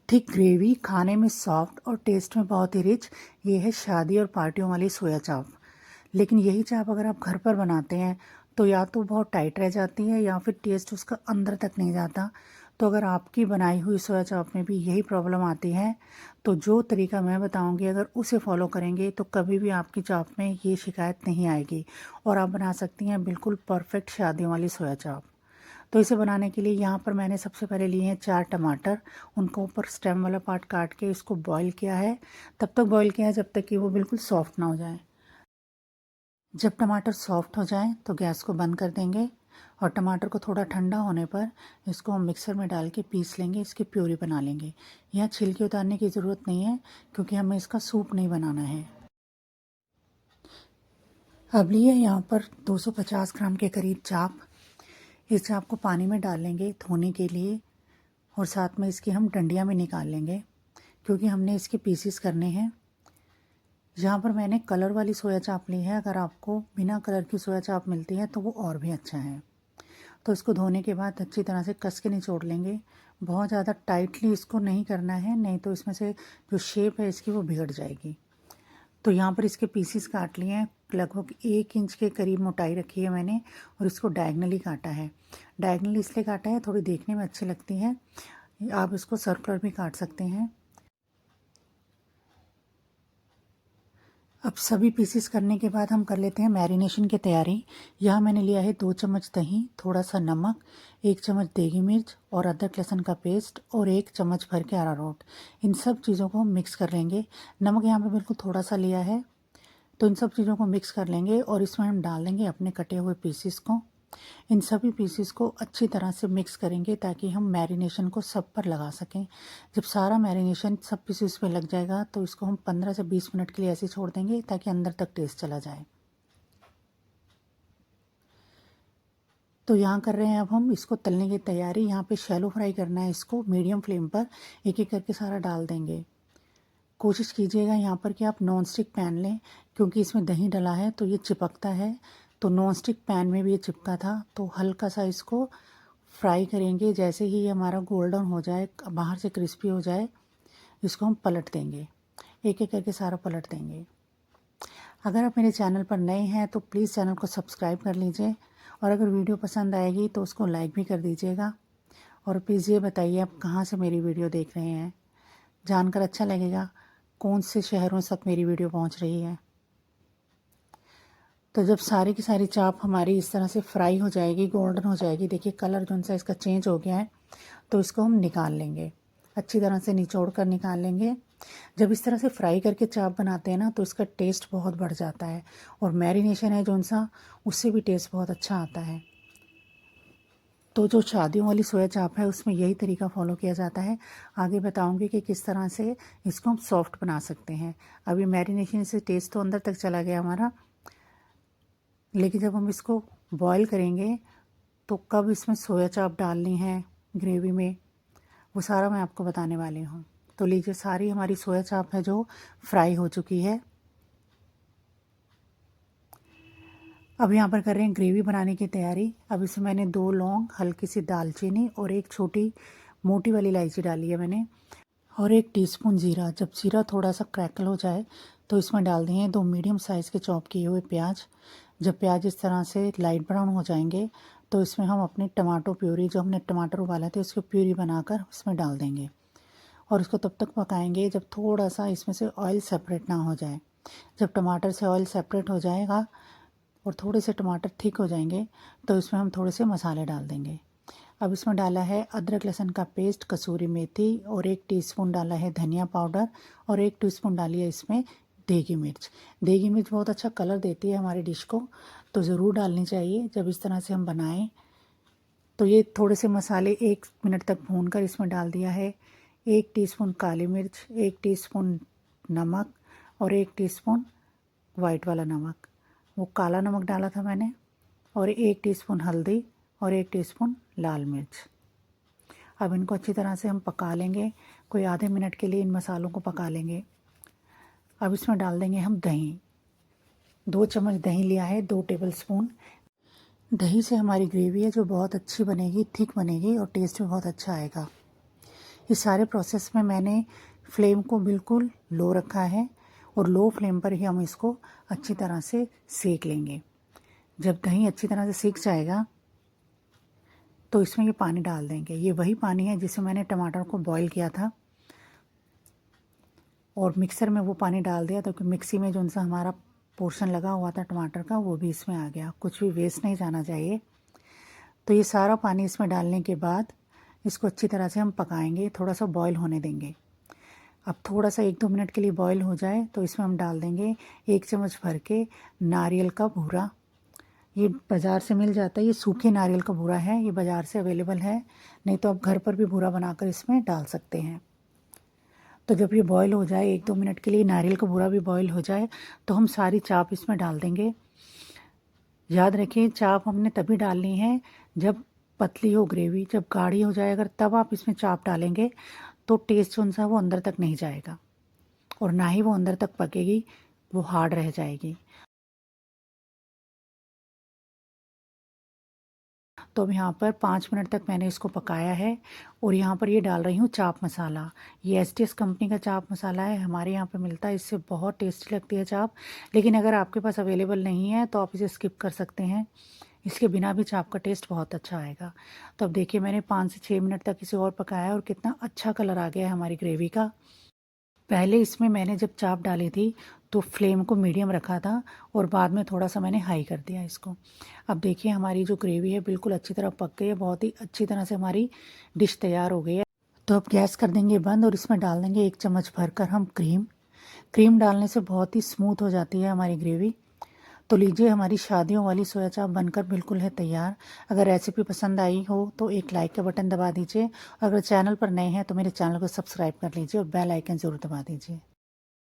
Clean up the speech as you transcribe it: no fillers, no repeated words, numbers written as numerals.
Thick gravy, खाने में soft और टेस्ट में बहुत ही रिच। ये है शादी और पार्टियों वाली सोया चाप। लेकिन यही चाप अगर आप घर पर बनाते हैं तो या तो बहुत टाइट रह जाती है या फिर टेस्ट उसका अंदर तक नहीं जाता। तो अगर आपकी बनाई हुई सोया चाप में भी यही प्रॉब्लम आती है तो जो तरीका मैं बताऊंगी अगर उसे फॉलो करेंगे तो कभी भी आपकी चाप में ये शिकायत नहीं आएगी और आप बना सकती हैं बिल्कुल परफेक्ट शादियों वाली सोया चाप। तो इसे बनाने के लिए यहाँ पर मैंने सबसे पहले लिए हैं 4 टमाटर। उनको ऊपर स्टेम वाला पार्ट काट के इसको बॉईल किया है। तब तक बॉईल किया है जब तक कि वो बिल्कुल सॉफ्ट ना हो जाए। जब टमाटर सॉफ्ट हो जाए तो गैस को बंद कर देंगे और टमाटर को थोड़ा ठंडा होने पर इसको हम मिक्सर में डाल के पीस लेंगे, इसकी प्यूरी बना लेंगे। यहाँ छिलके उतारने की ज़रूरत नहीं है क्योंकि हमें इसका सूप नहीं बनाना है। अब लिए यहाँ पर 250 ग्राम के करीब चाप। इस चाप को पानी में डाल लेंगे धोने के लिए और साथ में इसकी हम डंडियाँ भी निकाल लेंगे क्योंकि हमने इसके पीसीस करने हैं। यहाँ पर मैंने कलर वाली सोया चाप ली है। अगर आपको बिना कलर की सोया चाप मिलती है तो वो और भी अच्छा है। तो इसको धोने के बाद अच्छी तरह से कस के निचोड़ लेंगे। बहुत ज़्यादा टाइटली इसको नहीं करना है, नहीं तो इसमें से जो शेप है इसकी वो बिगड़ जाएगी। तो यहाँ पर इसके पीसीस काट लिए हैं। लगभग 1 इंच के करीब मोटाई रखी है मैंने और इसको डायगनली काटा है। डायगनली इसलिए काटा है थोड़ी देखने में अच्छी लगती है। आप इसको सर्कुलर भी काट सकते हैं। अब सभी पीसेस करने के बाद हम कर लेते हैं मैरिनेशन की तैयारी। यहाँ मैंने लिया है 2 चम्मच दही, थोड़ा सा नमक, 1 चम्मच देगी मिर्च और अदरक लहसुन का पेस्ट और 1 चम्मच भर के अरारोट। इन सब चीज़ों को हम मिक्स कर लेंगे। नमक यहाँ पे बिल्कुल थोड़ा सा लिया है। तो इन सब चीज़ों को मिक्स कर लेंगे और इसमें हम डाल देंगे अपने कटे हुए पीसेस को। इन सभी पीसेस को अच्छी तरह से मिक्स करेंगे ताकि हम मैरिनेशन को सब पर लगा सकें। जब सारा मैरिनेशन सब पीसेस पे लग जाएगा तो इसको हम 15 से 20 मिनट के लिए ऐसे छोड़ देंगे ताकि अंदर तक टेस्ट चला जाए। तो यहाँ कर रहे हैं अब हम इसको तलने की तैयारी। यहाँ पे शैलो फ्राई करना है इसको मीडियम फ्लेम पर। एक एक करके सारा डाल देंगे। कोशिश कीजिएगा यहाँ पर कि आप नॉन स्टिक पैन लें क्योंकि इसमें दही डला है तो ये चिपकता है। तो नॉन स्टिक पैन में भी ये चिपका था। तो हल्का सा इसको फ्राई करेंगे। जैसे ही ये हमारा गोल्डन हो जाए, बाहर से क्रिस्पी हो जाए, इसको हम पलट देंगे। एक एक करके सारा पलट देंगे। अगर आप मेरे चैनल पर नए हैं तो प्लीज़ चैनल को सब्सक्राइब कर लीजिए और अगर वीडियो पसंद आएगी तो उसको लाइक भी कर दीजिएगा। और प्लीज़ ये बताइए आप कहाँ से मेरी वीडियो देख रहे हैं, जानकर अच्छा लगेगा कौन से शहरों तक मेरी वीडियो पहुंच रही है। तो जब सारी की सारी चाप हमारी इस तरह से फ्राई हो जाएगी, गोल्डन हो जाएगी, देखिए कलर जो सा इसका चेंज हो गया है, तो इसको हम निकाल लेंगे। अच्छी तरह से निचोड़ कर निकाल लेंगे। जब इस तरह से फ्राई करके चाप बनाते हैं ना तो इसका टेस्ट बहुत बढ़ जाता है और मैरिनेशन है जो सा उससे भी टेस्ट बहुत अच्छा आता है। तो जो शादियों वाली सोया चाप है उसमें यही तरीका फॉलो किया जाता है। आगे बताऊंगी कि किस तरह से इसको हम सॉफ्ट बना सकते हैं। अभी मैरिनेशन से टेस्ट तो अंदर तक चला गया हमारा, लेकिन जब हम इसको बॉईल करेंगे तो कब इसमें सोया चाप डालनी है ग्रेवी में वो सारा मैं आपको बताने वाली हूँ। तो लीजिए सारी हमारी सोया चाप है जो फ्राई हो चुकी है। अब यहाँ पर कर रहे हैं ग्रेवी बनाने की तैयारी। अब इसमें मैंने 2 लौंग, हल्की सी दालचीनी और 1 छोटी मोटी वाली इलायची डाली है मैंने और 1 टीस्पून जीरा। जब जीरा थोड़ा सा क्रैकल हो जाए तो इसमें डाल दिए 2 मीडियम साइज़ के चॉप किए हुए प्याज। जब प्याज इस तरह से लाइट ब्राउन हो जाएंगे तो इसमें हम अपनी टमाटो प्यूरी, जो हमने टमाटर उबाला थे उसकी प्यूरी बनाकर उसमें डाल देंगे और इसको तब तक पकाएंगे जब थोड़ा सा इसमें से ऑयल सेपरेट ना हो जाए। जब टमाटर से ऑयल सेपरेट हो जाएगा और थोड़े से टमाटर ठीक हो जाएंगे तो इसमें हम थोड़े से मसाले डाल देंगे। अब इसमें डाला है अदरक लहसुन का पेस्ट, कसूरी मेथी और 1 टीस्पून डाला है धनिया पाउडर और 1 टीस्पून डाली है इसमें देगी मिर्च। देगी मिर्च बहुत अच्छा कलर देती है हमारी डिश को, तो ज़रूर डालनी चाहिए जब इस तरह से हम बनाएं। तो ये थोड़े से मसाले 1 मिनट तक भूनकर इसमें डाल दिया है। 1 टीस्पून काली मिर्च, 1 टीस्पून नमक और 1 टीस्पून वाइट वाला नमक, वो काला नमक डाला था मैंने, और 1 टीस्पून हल्दी और 1 टीस्पून लाल मिर्च। अब इनको अच्छी तरह से हम पका लेंगे। कोई आधे मिनट के लिए इन मसालों को पका लेंगे। अब इसमें डाल देंगे हम दही। 2 चम्मच दही लिया है, 2 टेबलस्पून। दही से हमारी ग्रेवी है जो बहुत अच्छी बनेगी, थिक बनेगी और टेस्ट भी बहुत अच्छा आएगा। इस सारे प्रोसेस में मैंने फ्लेम को बिल्कुल लो रखा है और लो फ्लेम पर ही हम इसको अच्छी तरह से सेक लेंगे। जब दही अच्छी तरह से सीख जाएगा तो इसमें ये पानी डाल देंगे। ये वही पानी है जिसमें मैंने टमाटर को बॉईल किया था और मिक्सर में वो पानी डाल दिया, तो मिक्सी में जो उनसा हमारा पोर्शन लगा हुआ था टमाटर का वो भी इसमें आ गया। कुछ भी वेस्ट नहीं जाना चाहिए। तो ये सारा पानी इसमें डालने के बाद इसको अच्छी तरह से हम पकाएंगे, थोड़ा सा बॉईल होने देंगे। अब थोड़ा सा 1-2 मिनट के लिए बॉईल हो जाए तो इसमें हम डाल देंगे 1 चम्मच भर के नारियल का बूरा। ये बाज़ार से मिल जाता है, ये सूखे नारियल का बूरा है, ये बाज़ार से अवेलेबल है, नहीं तो आप घर पर भी बूरा बनाकर इसमें डाल सकते हैं। तो जब ये बॉईल हो जाए 1-2 मिनट के लिए, नारियल का बूरा भी बॉईल हो जाए, तो हम सारी चाप इसमें डाल देंगे। याद रखिए चाप हमने तभी डालनी है जब पतली हो ग्रेवी, जब गाढ़ी हो जाए अगर तब आप इसमें चाप डालेंगे तो टेस्ट जो सा वो अंदर तक नहीं जाएगा और ना ही वो अंदर तक पकेगी, वो हार्ड रह जाएगी। तो अब यहाँ पर 5 मिनट तक मैंने इसको पकाया है और यहाँ पर ये डाल रही हूँ चाप मसाला। ये एसटीएस कंपनी का चाप मसाला है, हमारे यहाँ पे मिलता है, इससे बहुत टेस्टी लगती है चाप। लेकिन अगर आपके पास अवेलेबल नहीं है तो आप इसे स्किप कर सकते हैं, इसके बिना भी चाप का टेस्ट बहुत अच्छा आएगा। तो अब देखिए मैंने 5 से 6 मिनट तक इसे और पकाया और कितना अच्छा कलर आ गया है हमारी ग्रेवी का। पहले इसमें मैंने जब चाप डाली थी तो फ्लेम को मीडियम रखा था और बाद में थोड़ा सा मैंने हाई कर दिया इसको। अब देखिए हमारी जो ग्रेवी है बिल्कुल अच्छी तरह पक गई है, बहुत ही अच्छी तरह से हमारी डिश तैयार हो गई है। तो अब गैस कर देंगे बंद और इसमें डाल देंगे 1 चम्मच भरकर हम क्रीम। क्रीम डालने से बहुत ही स्मूथ हो जाती है हमारी ग्रेवी। तो लीजिए हमारी शादियों वाली सोया चाप बनकर बिल्कुल है तैयार। अगर रेसिपी पसंद आई हो तो एक लाइक का बटन दबा दीजिए। अगर चैनल पर नए हैं तो मेरे चैनल को सब्सक्राइब कर लीजिए और बेल आइकन ज़रूर दबा दीजिए।